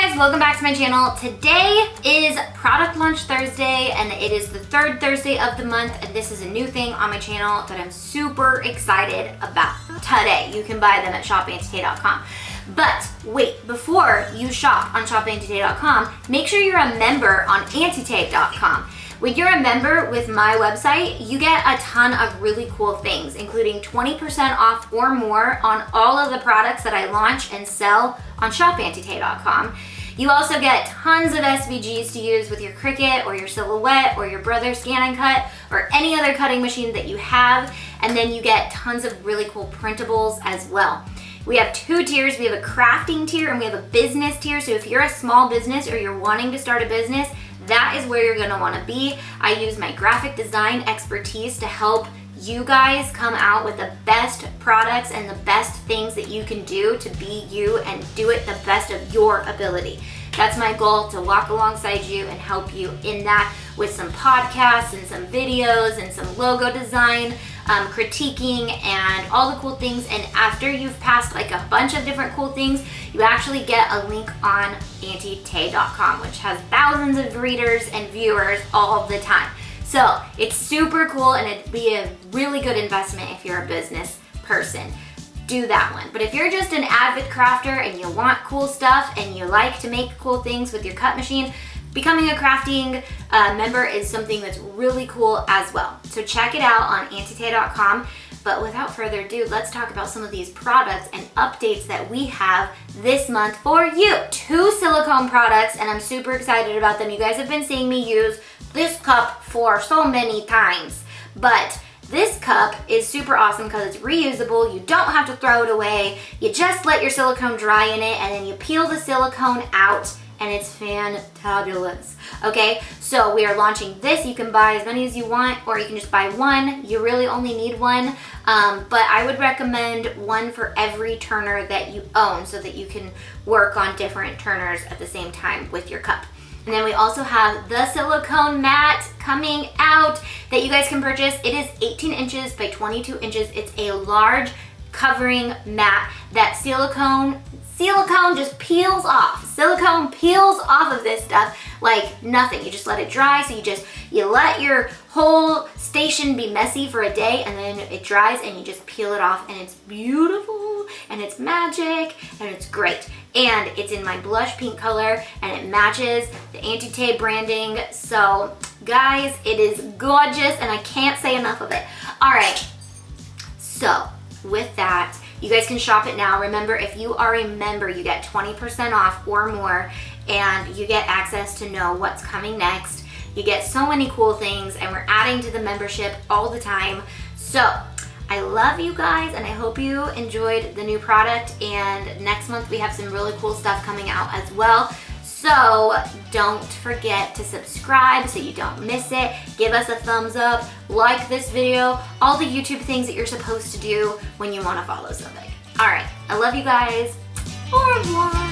guys, welcome back to my channel. Today is Product Launch Thursday and it is the third Thursday of the month, and this is a new thing on my channel that I'm super excited about today. You can buy them at shopantytay.com. But wait, before you shop on shopantytay.com, make sure you're a member on antytay.com. When you're a member with my website, you get a ton of really cool things, including 20% off or more on all of the products that I launch and sell on shopantytay.com. You also get tons of SVGs to use with your Cricut or your Silhouette or your Brother Scan and Cut or any other cutting machine that you have. And then you get tons of really cool printables as well. We have two tiers. We have a crafting tier and we have a business tier. So if you're a small business or you're wanting to start a business, that is where you're gonna wanna be. I use my graphic design expertise to help you guys come out with the best products and the best things that you can do to be you and do it the best of your ability. That's my goal, to walk alongside you and help you in that with some podcasts and some videos and some logo design, critiquing and all the cool things. And after you've passed like a bunch of different cool things, you actually get a link on antytay.com, which has thousands of readers and viewers all the time. So it's super cool and it'd be a really good investment if you're a business person. Do that one. But if you're just an avid crafter and you want cool stuff and you like to make cool things with your cut machine, becoming a crafting member is something that's really cool as well. So check it out on antytay.com. But without further ado, let's talk about some of these products and updates that we have this month for you. 2 silicone products, and I'm super excited about them. You guys have been seeing me use this cup for so many times, but this cup is super awesome because it's reusable. You don't have to throw it away. You just let your silicone dry in it and then you peel the silicone out and it's fantabulous. Okay, so we are launching this. You can buy as many as you want or you can just buy one. You really only need one, but I would recommend one for every turner that you own so that you can work on different turners at the same time with your cup. And then we also have the silicone mat coming out that you guys can purchase. It is 18 inches by 22 inches. It's a large covering mat that silicone just peels off. Silicone peels off of this stuff like nothing. You just let it dry. So you let your whole station be messy for a day and then it dries and you just peel it off and it's beautiful and it's magic and it's great. And it's in my blush pink color and it matches the Antytay branding. So guys, it is gorgeous and I can't say enough of it. All right, so with that, you guys can shop it now. Remember, if you are a member, you get 20% off or more and you get access to know what's coming next. You get so many cool things and we're adding to the membership all the time. So I love you guys and I hope you enjoyed the new product, and next month we have some really cool stuff coming out as well. So don't forget to subscribe so you don't miss it. Give us a thumbs up, like this video, all the YouTube things that you're supposed to do when you want to follow somebody. All right, I love you guys. Au revoir.